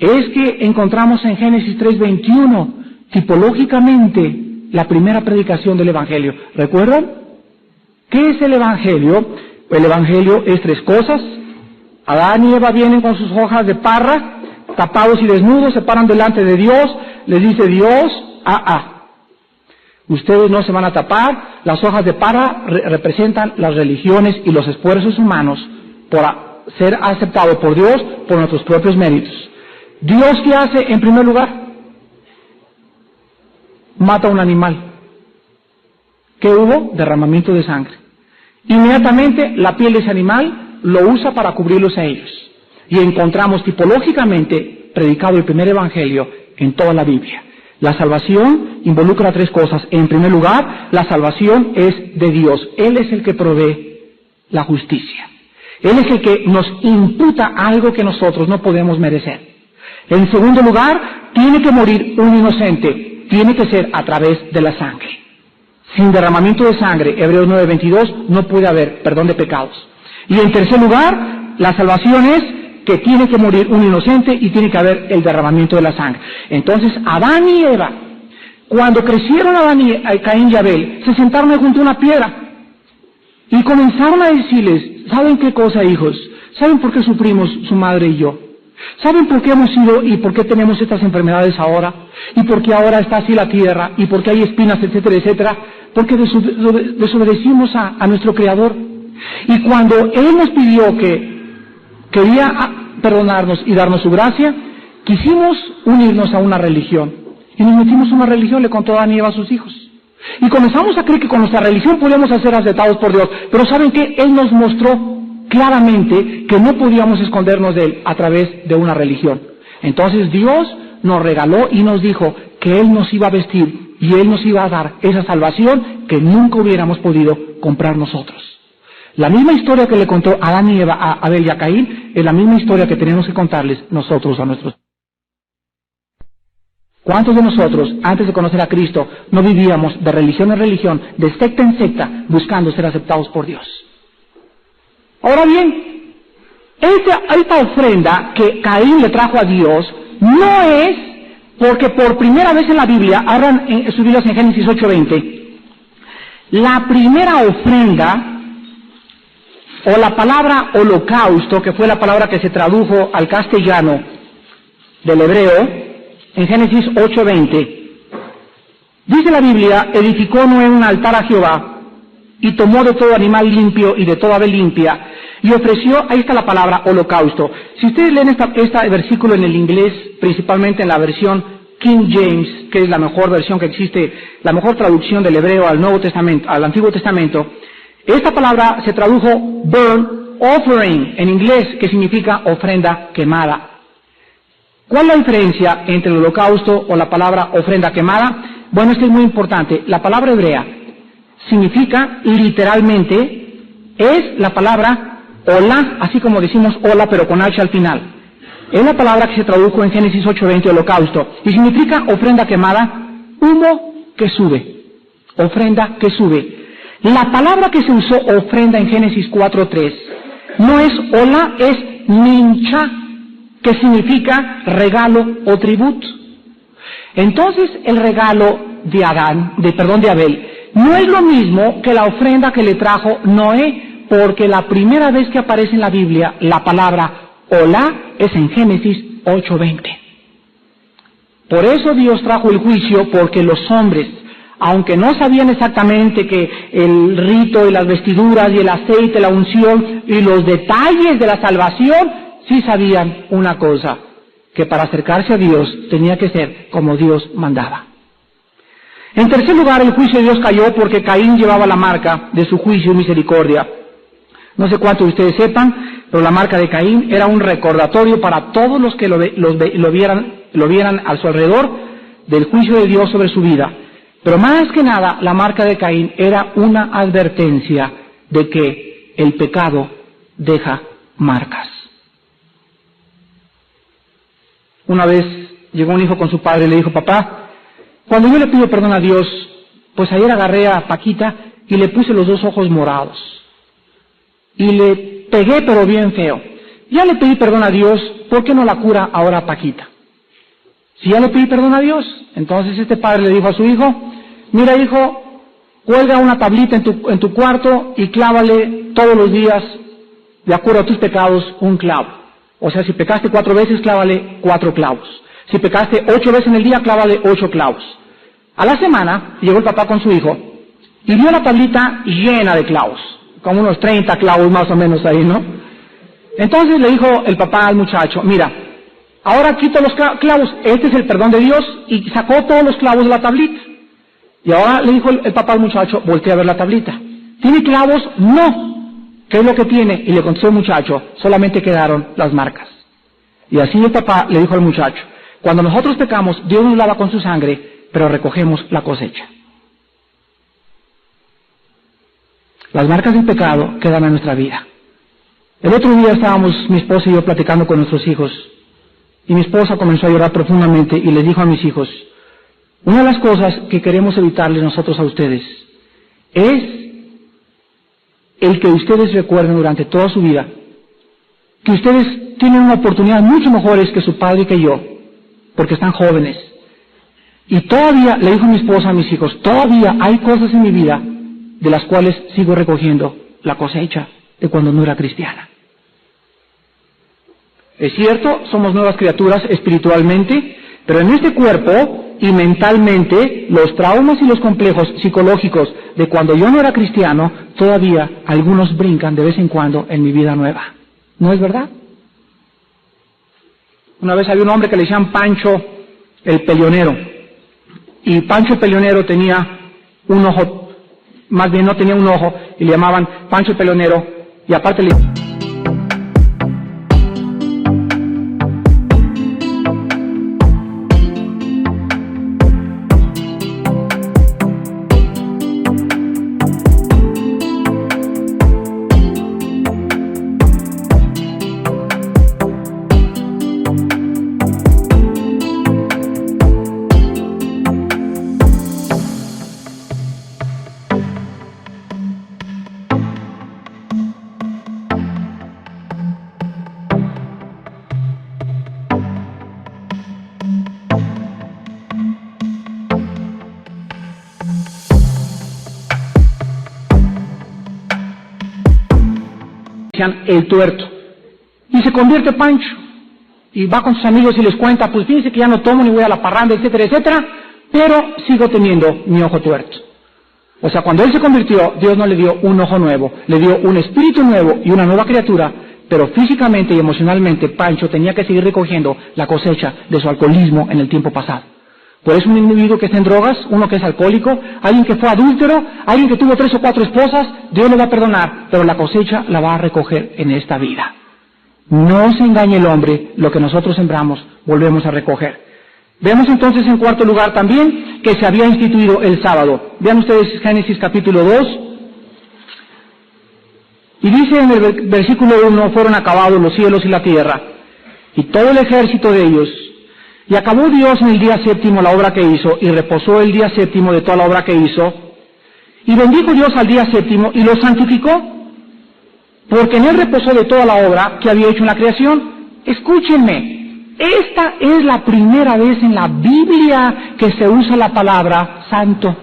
Es que encontramos en Génesis 3:21, tipológicamente, la primera predicación del Evangelio. ¿Recuerdan? ¿Qué es el Evangelio? El Evangelio es 3 cosas. Adán y Eva vienen con sus hojas de parra, tapados y desnudos, se paran delante de Dios, les dice Dios, ustedes no se van a tapar. Las hojas de parra representan las religiones y los esfuerzos humanos por ser aceptados por Dios por nuestros propios méritos. ¿Dios qué hace en primer lugar? Mata a un animal. ¿Qué hubo? Derramamiento de sangre. Inmediatamente la piel de ese animal lo usa para cubrirlos a ellos. Y encontramos tipológicamente predicado el primer evangelio en toda la Biblia. La salvación involucra 3 cosas. En primer lugar, la salvación es de Dios. Él es el que provee la justicia. Él es el que nos imputa algo que nosotros no podemos merecer. En segundo lugar, tiene que morir un inocente, tiene que ser a través de la sangre. Sin derramamiento de sangre, Hebreos 9:22, no puede haber perdón de pecados. Y en tercer lugar, la salvación es que tiene que morir un inocente y tiene que haber el derramamiento de la sangre. Entonces, Adán y Eva, cuando crecieron Caín y Abel, se sentaron junto a una piedra y comenzaron a decirles, ¿saben qué cosa, hijos? ¿Saben por qué sufrimos su madre y yo? ¿Saben por qué hemos ido y por qué tenemos estas enfermedades ahora? ¿Y por qué ahora está así la tierra? ¿Y por qué hay espinas, etcétera, etcétera? Porque desobedecimos a nuestro Creador. Y cuando Él nos pidió que quería perdonarnos y darnos su gracia, quisimos unirnos a una religión. Y nos metimos a una religión, le contó Adán y Eva a sus hijos. Y comenzamos a creer que con nuestra religión podíamos ser aceptados por Dios. Pero ¿saben qué? Él nos mostró claramente que no podíamos escondernos de Él a través de una religión. Entonces Dios nos regaló y nos dijo que Él nos iba a vestir y Él nos iba a dar esa salvación que nunca hubiéramos podido comprar nosotros. La misma historia que le contó Adán y Eva a Abel y a Caín es la misma historia que tenemos que contarles nosotros a nuestros. ¿Cuántos de nosotros, antes de conocer a Cristo, no vivíamos de religión en religión, de secta en secta, buscando ser aceptados por Dios? Ahora bien, esta ofrenda que Caín le trajo a Dios no es porque por primera vez en la Biblia, abran sus Biblias en Génesis 8:20, la primera ofrenda o la palabra holocausto, que fue la palabra que se tradujo al castellano del hebreo, en Génesis 8:20, dice la Biblia, edificó Noé un altar a Jehová, y tomó de todo animal limpio y de toda ave limpia, y ofreció, ahí está la palabra holocausto. Si ustedes leen este versículo en el inglés, principalmente en la versión King James, que es la mejor versión que existe, la mejor traducción del hebreo al Nuevo Testamento, al Antiguo Testamento, esta palabra se tradujo burnt offering en inglés, que significa ofrenda quemada. ¿Cuál es la diferencia entre el holocausto o la palabra ofrenda quemada? Bueno, esto es muy importante. La palabra hebrea significa literalmente, es la palabra hola, así como decimos hola pero con H al final. Es la palabra que se tradujo en Génesis 8:20, holocausto, y significa ofrenda quemada, humo que sube, ofrenda que sube. La palabra que se usó ofrenda en Génesis 4:3 no es hola, es mincha, que significa regalo o tributo. Entonces el regalo de Abel no es lo mismo que la ofrenda que le trajo Noé, porque la primera vez que aparece en la Biblia la palabra hola es en Génesis 8:20. Por eso Dios trajo el juicio, porque los hombres, aunque no sabían exactamente que el rito y las vestiduras y el aceite, la unción y los detalles de la salvación, sí sabían una cosa, que para acercarse a Dios tenía que ser como Dios mandaba. En tercer lugar, el juicio de Dios cayó porque Caín llevaba la marca de su juicio y misericordia. No sé cuántos de ustedes sepan, pero la marca de Caín era un recordatorio para todos los que lo vieran a su alrededor del juicio de Dios sobre su vida. Pero más que nada, la marca de Caín era una advertencia de que el pecado deja marcas. Una vez llegó un hijo con su padre y le dijo, papá, cuando yo le pido perdón a Dios, pues ayer agarré a Paquita y le puse los 2 ojos morados. Y le pegué pero bien feo. Ya le pedí perdón a Dios, ¿por qué no la cura ahora a Paquita? Si ya le pedí perdón a Dios. Entonces este padre le dijo a su hijo, mira hijo, cuelga una tablita en tu cuarto y clávale todos los días, de acuerdo a tus pecados, un clavo. O sea, si pecaste 4 veces, clávale 4 clavos. Si pecaste 8 veces en el día, clávale 8 clavos. A la semana, llegó el papá con su hijo y vio la tablita llena de clavos, como unos 30 clavos más o menos ahí, ¿no? Entonces le dijo el papá al muchacho, mira, ahora quita los clavos, este es el perdón de Dios, y sacó todos los clavos de la tablita. Y ahora le dijo el papá al muchacho, voltea a ver la tablita. ¿Tiene clavos? No. ¿Qué es lo que tiene? Y le contestó el muchacho, solamente quedaron las marcas. Y así el papá le dijo al muchacho, cuando nosotros pecamos, Dios nos lava con su sangre, pero recogemos la cosecha. Las marcas del pecado quedan en nuestra vida. El otro día estábamos mi esposa y yo platicando con nuestros hijos, Y mi esposa comenzó a llorar profundamente y les dijo a mis hijos, una de las cosas que queremos evitarles nosotros a ustedes es el que ustedes recuerden durante toda su vida que ustedes tienen una oportunidad mucho mejores que su padre y que yo, porque están jóvenes. Y todavía, le dijo mi esposa a mis hijos, todavía hay cosas en mi vida de las cuales sigo recogiendo la cosecha de cuando no era cristiana. Es cierto, somos nuevas criaturas espiritualmente, pero en este cuerpo y mentalmente, los traumas y los complejos psicológicos de cuando yo no era cristiano, todavía algunos brincan de vez en cuando en mi vida nueva. ¿No es verdad? Una vez había un hombre que le decían Pancho el Peleonero, y Pancho el Peleonero tenía un ojo, más bien no tenía un ojo, y le llamaban Pancho el Peleonero, y aparte le... el tuerto, y se convierte Pancho, y va con sus amigos y les cuenta, pues fíjense que ya no tomo ni voy a la parranda, etcétera, etcétera, pero sigo teniendo mi ojo tuerto. O sea, cuando él se convirtió, Dios no le dio un ojo nuevo, le dio un espíritu nuevo y una nueva criatura, pero físicamente y emocionalmente Pancho tenía que seguir recogiendo la cosecha de su alcoholismo en el tiempo pasado. Por eso un individuo que está en drogas, uno que es alcohólico, alguien que fue adúltero, alguien que tuvo 3 o 4 esposas, Dios lo va a perdonar, pero la cosecha la va a recoger en esta vida. No se engañe el hombre, lo que nosotros sembramos, volvemos a recoger. Vemos entonces en cuarto lugar también que se había instituido el sábado. Vean ustedes Génesis capítulo 2. Y dice en el versículo 1, fueron acabados los cielos y la tierra, y todo el ejército de ellos. Y acabó Dios en el día séptimo la obra que hizo, y reposó el día séptimo de toda la obra que hizo. Y bendijo Dios al día séptimo, y lo santificó, porque en él reposó de toda la obra que había hecho en la creación. Escúchenme, esta es la primera vez en la Biblia que se usa la palabra santo.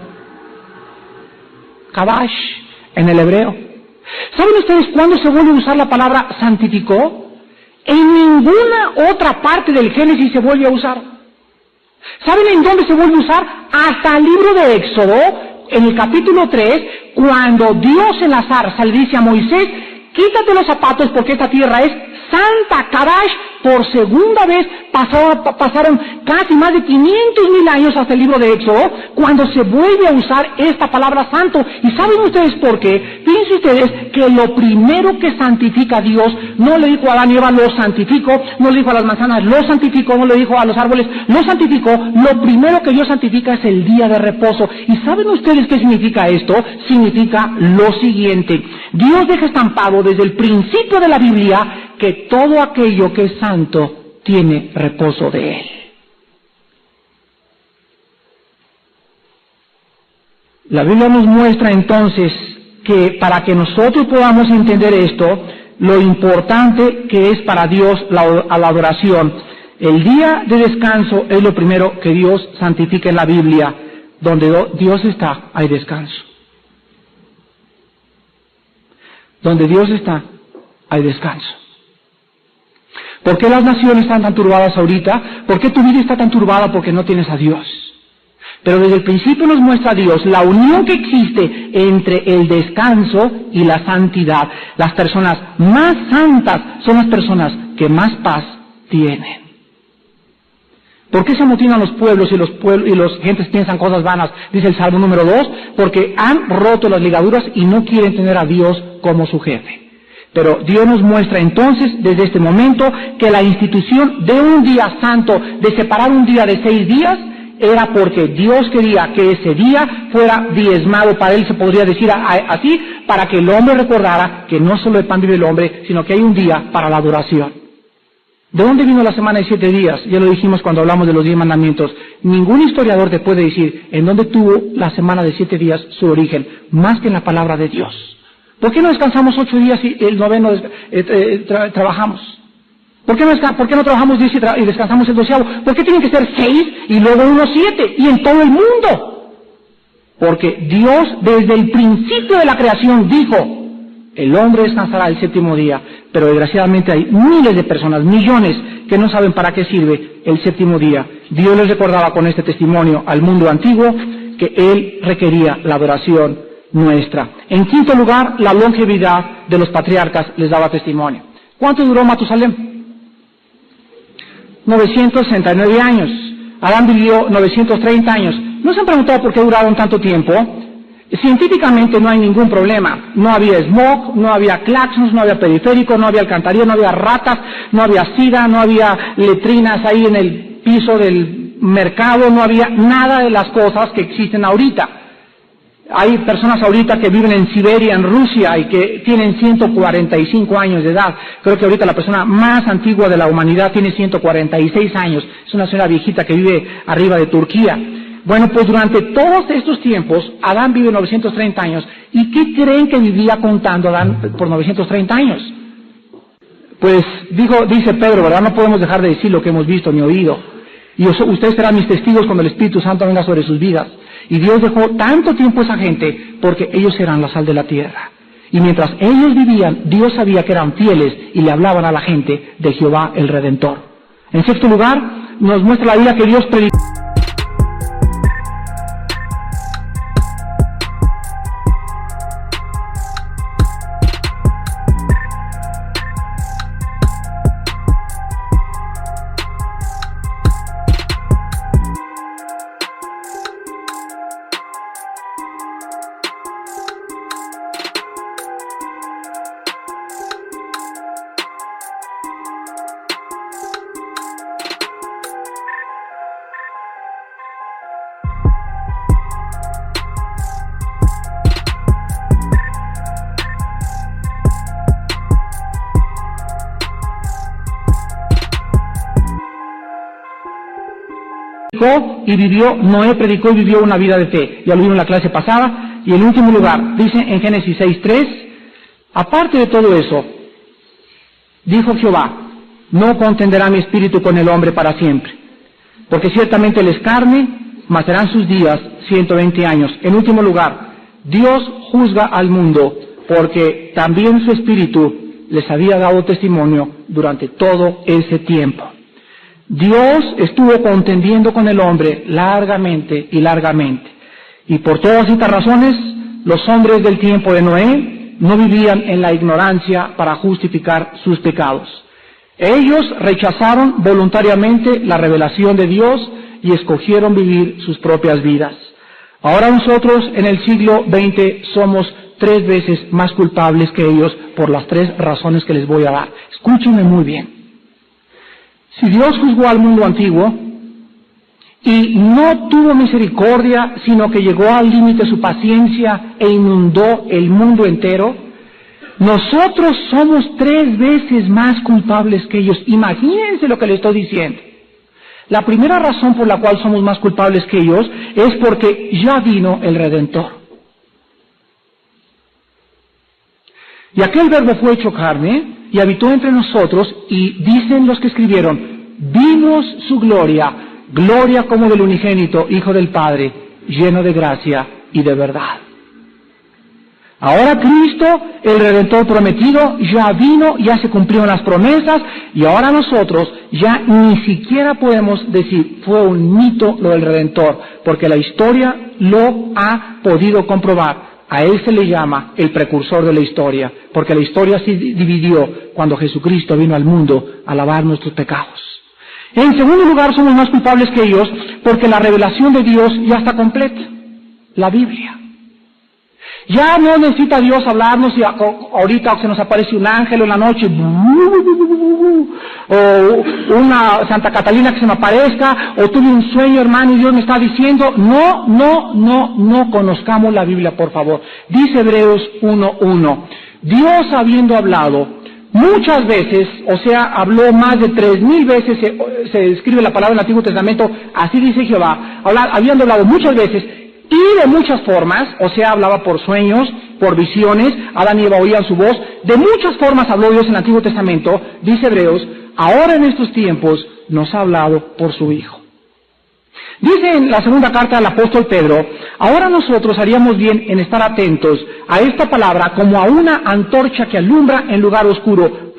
Kadosh, en el hebreo. ¿Saben ustedes cuándo se vuelve a usar la palabra santificó? En ninguna otra parte del Génesis se vuelve a usar. ¿Saben en dónde se vuelve a usar? Hasta el libro de Éxodo, en el capítulo 3, cuando Dios en la zarza le dice a Moisés, quítate los zapatos porque esta tierra es santa. Kadosh, por segunda vez pasaron casi más de 500,000 años hasta el libro de Éxodo, cuando se vuelve a usar esta palabra santo. ¿Y saben ustedes por qué? Fíjense ustedes que lo primero que santifica a Dios, no le dijo a Adán y Eva, lo santifico, no le dijo a las manzanas, lo santifico, no le dijo a los árboles, lo santifico. Lo primero que Dios santifica es el día de reposo. ¿Y saben ustedes qué significa esto? Significa lo siguiente: Dios deja estampado desde el principio de la Biblia que todo aquello que es santo tiene reposo de él. La Biblia nos muestra entonces que para que nosotros podamos entender esto, lo importante que es para Dios la adoración. El día de descanso es lo primero que Dios santifica en la Biblia. Donde Dios está, hay descanso. Donde Dios está, hay descanso. ¿Por qué las naciones están tan turbadas ahorita? ¿Por qué tu vida está tan turbada? Porque no tienes a Dios. Pero desde el principio nos muestra Dios la unión que existe entre el descanso y la santidad. Las personas más santas son las personas que más paz tienen. ¿Por qué se amotinan los pueblos y los gentes piensan cosas vanas? Dice el Salmo número 2, porque han roto las ligaduras y no quieren tener a Dios como su jefe. Pero Dios nos muestra entonces, desde este momento, que la institución de un día santo, de separar un día de 6 días, era porque Dios quería que ese día fuera diezmado, para él se podría decir así, para que el hombre recordara que no solo el pan vive el hombre, sino que hay un día para la adoración. ¿De dónde vino la semana de 7 días? Ya lo dijimos cuando hablamos de los 10 mandamientos. Ningún historiador te puede decir en dónde tuvo la semana de 7 días su origen, más que en la palabra de Dios. ¿Por qué no descansamos 8 días y el noveno trabajamos? ¿Por qué no trabajamos 10 y descansamos el 12º? ¿Por qué tienen que ser 6 y luego unos 7 y en todo el mundo? Porque Dios desde el principio de la creación dijo, el hombre descansará el 7º día, pero desgraciadamente hay miles de personas, millones, que no saben para qué sirve el 7º día. Dios les recordaba con este testimonio al mundo antiguo que Él requería la adoración nuestra. En quinto lugar, la longevidad de los patriarcas les daba testimonio. ¿Cuánto duró Matusalem? 969 años. Adán vivió 930 años. ¿No se han preguntado por qué duraron tanto tiempo? Científicamente no hay ningún problema. No había smog, no había claxons, no había periférico, no había alcantarilla, no había ratas, no había sida, no había letrinas ahí en el piso del mercado, no había nada de las cosas que existen ahorita. Hay personas ahorita que viven en Siberia, en Rusia, y que tienen 145 años de edad. Creo que ahorita la persona más antigua de la humanidad tiene 146 años. Es una señora viejita que vive arriba de Turquía. Bueno, pues durante todos estos tiempos, Adán vive 930 años. ¿Y qué creen que vivía contando Adán por 930 años? Pues dice Pedro, ¿verdad? No podemos dejar de decir lo que hemos visto ni oído. Y ustedes serán mis testigos cuando el Espíritu Santo venga sobre sus vidas. Y Dios dejó tanto tiempo a esa gente porque ellos eran la sal de la tierra. Y mientras ellos vivían, Dios sabía que eran fieles y le hablaban a la gente de Jehová el Redentor. En sexto lugar, nos muestra la Biblia que Dios predicó. Y vivió, Noé predicó y vivió una vida de fe. Ya lo vimos en la clase pasada. Y en último lugar, dice en Génesis 6:3, aparte de todo eso, dijo Jehová, no contenderá mi espíritu con el hombre para siempre, porque ciertamente él es carne, mas serán sus días 120 años. En último lugar, Dios juzga al mundo, porque también su espíritu les había dado testimonio durante todo ese tiempo. Dios estuvo contendiendo con el hombre largamente y largamente. Y por todas estas razones, los hombres del tiempo de Noé no vivían en la ignorancia para justificar sus pecados. Ellos rechazaron voluntariamente la revelación de Dios y escogieron vivir sus propias vidas. Ahora nosotros en el siglo XX somos 3 veces más culpables que ellos por las 3 razones que les voy a dar. Escúchenme muy bien. Si Dios juzgó al mundo antiguo y no tuvo misericordia, sino que llegó al límite de su paciencia e inundó el mundo entero, nosotros somos 3 veces más culpables que ellos. Imagínense lo que le estoy diciendo. La primera razón por la cual somos más culpables que ellos es porque ya vino el Redentor. Y aquel verbo fue hecho carne y habitó entre nosotros, y dicen los que escribieron, vimos su gloria, gloria como del unigénito Hijo del Padre, lleno de gracia y de verdad. Ahora Cristo, el Redentor prometido, ya vino, ya se cumplieron las promesas, y ahora nosotros ya ni siquiera podemos decir, fue un mito lo del Redentor, porque la historia lo ha podido comprobar. A él se le llama el precursor de la historia, porque la historia se dividió cuando Jesucristo vino al mundo a lavar nuestros pecados. En segundo lugar, somos más culpables que ellos, porque la revelación de Dios ya está completa, la Biblia. Ya no necesita Dios hablarnos y ahorita se nos aparece un ángel en la noche, o una Santa Catalina que se me aparezca, o tuve un sueño, hermano, y Dios me está diciendo, no conozcamos la Biblia, por favor. Dice Hebreos 1:1, Dios habiendo hablado Muchas veces, o sea, habló más de 3,000 veces, se describe la palabra en el Antiguo Testamento, así dice Jehová, habiendo hablado muchas veces y de muchas formas, o sea, hablaba por sueños, por visiones, Adán y Eva oían su voz, de muchas formas habló Dios en el Antiguo Testamento, dice Hebreos, ahora en estos tiempos nos ha hablado por su Hijo. Dice en la segunda carta del apóstol Pedro, ahora nosotros haríamos bien en estar atentos a esta palabra como a una antorcha que alumbra en lugar oscuro.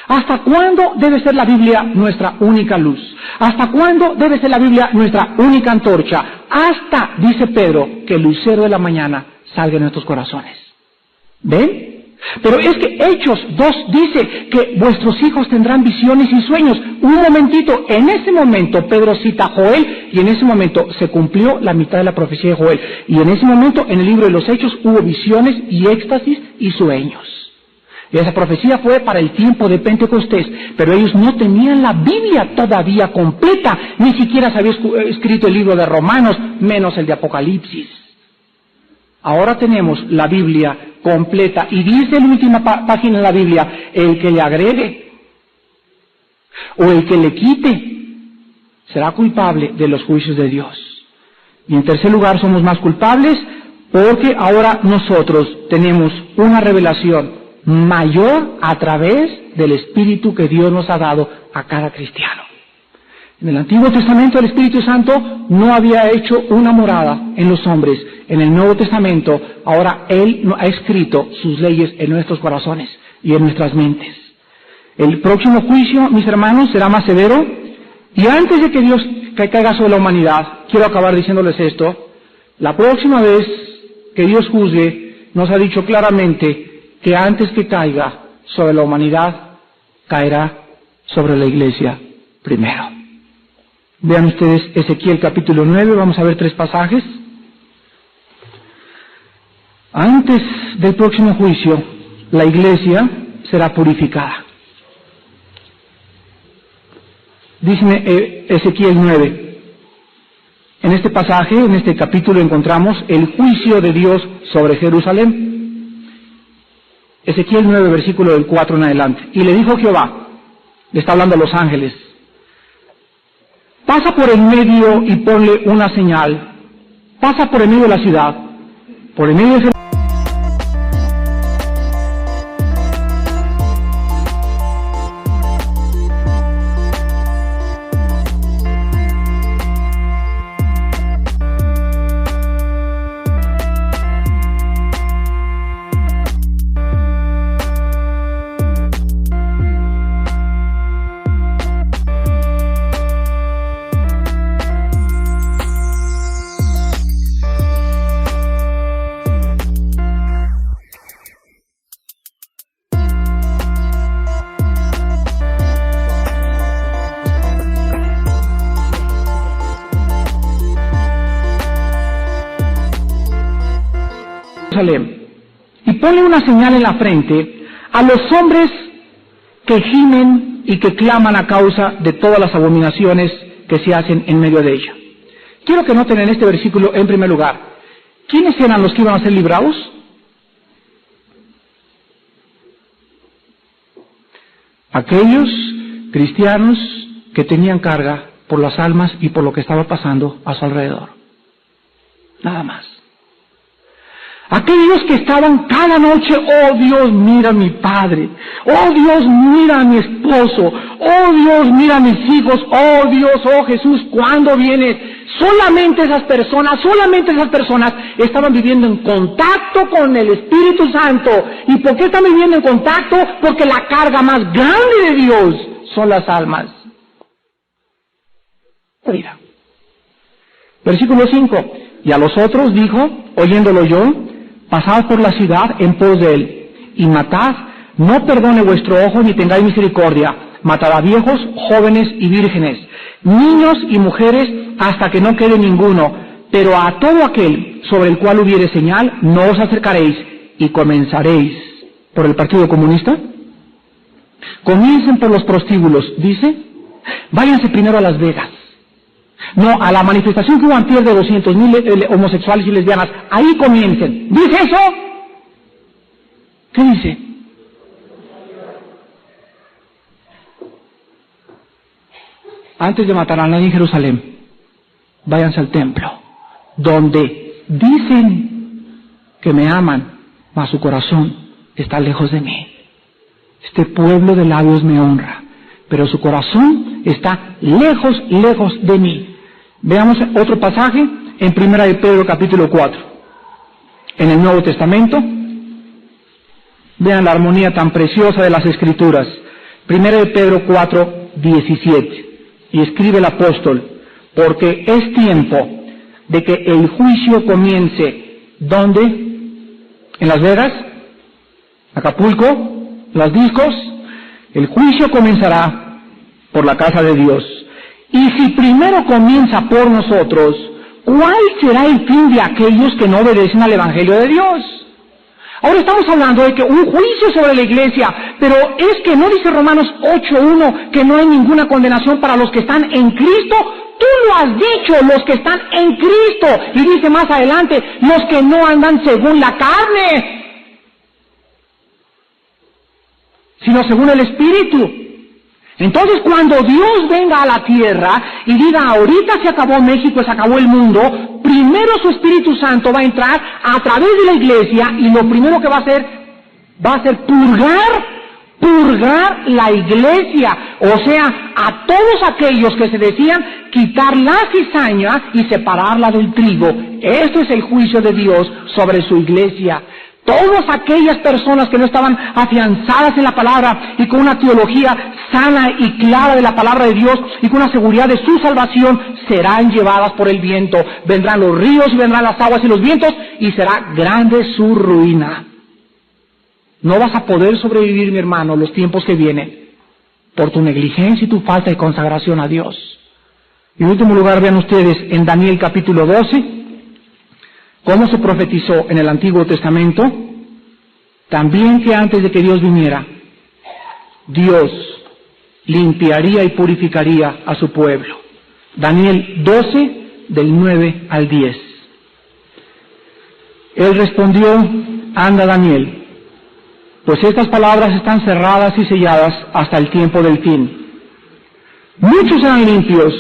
¿Hasta cuándo debe ser la Biblia nuestra única luz? ¿Hasta cuándo debe ser la Biblia nuestra única antorcha? Hasta, dice Pedro, que el lucero de la mañana salga en nuestros corazones. ¿Ven? Pero es que Hechos 2 dice que vuestros hijos tendrán visiones y sueños. Un momentito, en ese momento Pedro cita a Joel y en ese momento se cumplió la mitad de la profecía de Joel. Y en ese momento en el libro de los Hechos hubo visiones y éxtasis y sueños. Y esa profecía fue para el tiempo de Pentecostés, pero ellos no tenían la Biblia todavía completa, ni siquiera se había escrito el libro de Romanos, menos el de Apocalipsis. Ahora tenemos la Biblia completa y dice en la última página de la Biblia, el que le agregue o el que le quite será culpable de los juicios de Dios. Y en tercer lugar somos más culpables porque ahora nosotros tenemos una revelación mayor a través del Espíritu que Dios nos ha dado a cada cristiano. En el Antiguo Testamento el Espíritu Santo no había hecho una morada en los hombres. En el Nuevo Testamento ahora Él ha escrito sus leyes en nuestros corazones y en nuestras mentes. El próximo juicio, mis hermanos, será más severo. Y antes de que Dios caiga sobre la humanidad, quiero acabar diciéndoles esto. La próxima vez que Dios juzgue, nos ha dicho claramente que antes que caiga sobre la humanidad, caerá sobre la iglesia primero. Vean ustedes Ezequiel capítulo 9, vamos a ver 3 pasajes. Antes del próximo juicio, la iglesia será purificada. Dice Ezequiel 9. En este pasaje, en este capítulo, encontramos el juicio de Dios sobre Jerusalén. Ezequiel 9, versículo del 4 en adelante. Y le dijo Jehová, le está hablando a los ángeles, pasa por el medio y ponle una señal. Pasa por el medio de la ciudad, por el medio de y ponle una señal en la frente a los hombres que gimen y que claman a causa de todas las abominaciones que se hacen en medio de ella. Quiero que noten en este versículo, en primer lugar, ¿quiénes eran los que iban a ser librados? Aquellos cristianos que tenían carga por las almas y por lo que estaba pasando a su alrededor. Nada más. Aquellos que estaban cada noche, oh Dios, mira a mi padre, oh Dios, mira a mi esposo, oh Dios, mira a mis hijos, oh Dios, oh Jesús, ¿cuándo vienes? Solamente esas personas estaban viviendo en contacto con el Espíritu Santo. ¿Y por qué están viviendo en contacto? Porque la carga más grande de Dios son las almas. Mira. Versículo 5. Y a los otros dijo, oyéndolo yo, pasad por la ciudad en pos de él, y matad, no perdone vuestro ojo ni tengáis misericordia, matad a viejos, jóvenes y vírgenes, niños y mujeres, hasta que no quede ninguno, pero a todo aquel sobre el cual hubiere señal, no os acercaréis, y comenzaréis. ¿Por el Partido Comunista? Comiencen por los prostíbulos, dice, váyanse primero a Las Vegas. No, a la manifestación que hubo antier de 200,000 homosexuales y lesbianas, ahí comiencen. ¿Dice eso? ¿Qué dice? antes de matar a nadie en Jerusalén, váyanse al templo, donde dicen que me aman, mas su corazón está lejos de mí. Este pueblo de labios me honra, pero su corazón está lejos, lejos de mí. Veamos otro pasaje en 1 de Pedro capítulo 4, en el Nuevo Testamento. Vean la armonía tan preciosa de las Escrituras. 1 de Pedro 4, 17. Y escribe el apóstol: porque es tiempo de que el juicio comience. ¿Dónde? ¿En Las Vegas? ¿Acapulco? ¿Los discos? El juicio comenzará por la casa de Dios. Y si primero comienza por nosotros, ¿cuál será el fin de aquellos que no obedecen al Evangelio de Dios? Ahora estamos hablando de que un juicio sobre la iglesia, pero es que no dice Romanos 8:1 que no hay ninguna condenación para los que están en Cristo. Tú lo has dicho, los que están en Cristo. Y dice más adelante, los que no andan según la carne, sino según el Espíritu. Entonces, cuando Dios venga a la tierra y diga, ahorita se acabó México, se acabó el mundo, primero su Espíritu Santo va a entrar a través de la iglesia, y lo primero que va a ser purgar la iglesia, o sea, a todos aquellos que se decían quitar la cizaña y separarla del trigo. Este es el juicio de Dios sobre su iglesia. Todas aquellas personas que no estaban afianzadas en la palabra y con una teología sana y clara de la palabra de Dios y con una seguridad de su salvación, serán llevadas por el viento. Vendrán los ríos y vendrán las aguas y los vientos, y será grande su ruina. No vas a poder sobrevivir, mi hermano, los tiempos que vienen por tu negligencia y tu falta de consagración a Dios. Y en último lugar, vean ustedes en Daniel capítulo 12, cómo se profetizó en el Antiguo Testamento, también que antes de que Dios viniera, Dios limpiaría y purificaría a su pueblo. Daniel 12, del 9 al 10. Él respondió: anda, Daniel, pues estas palabras están cerradas y selladas hasta el tiempo del fin. Muchos serán limpios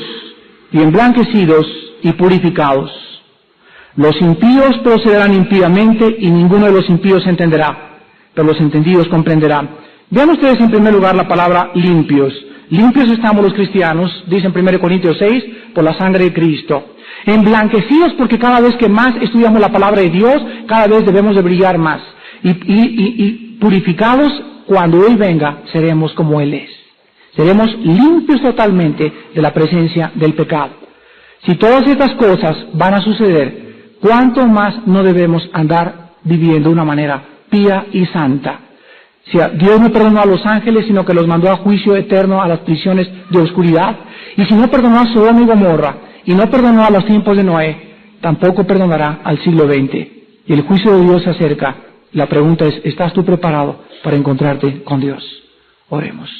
y emblanquecidos y purificados. Los impíos procederán impíamente, y ninguno de los impíos entenderá, pero los entendidos comprenderán. Vean ustedes en primer lugar la palabra limpios. Limpios estamos los cristianos, dice en 1 Corintios 6, por la sangre de Cristo. Emblanquecidos porque cada vez que más estudiamos la palabra de Dios, cada vez debemos de brillar más. Y purificados, cuando Él venga, seremos como Él es. Seremos limpios totalmente de la presencia del pecado. Si todas estas cosas van a suceder, ¿cuánto más no debemos andar viviendo de una manera pía y santa? Si Dios no perdonó a los ángeles, sino que los mandó a juicio eterno a las prisiones de oscuridad, y si no perdonó a Sodoma y Gomorra, y no perdonó a los tiempos de Noé, tampoco perdonará al siglo XX. Y el juicio de Dios se acerca. La pregunta es, ¿estás tú preparado para encontrarte con Dios? Oremos.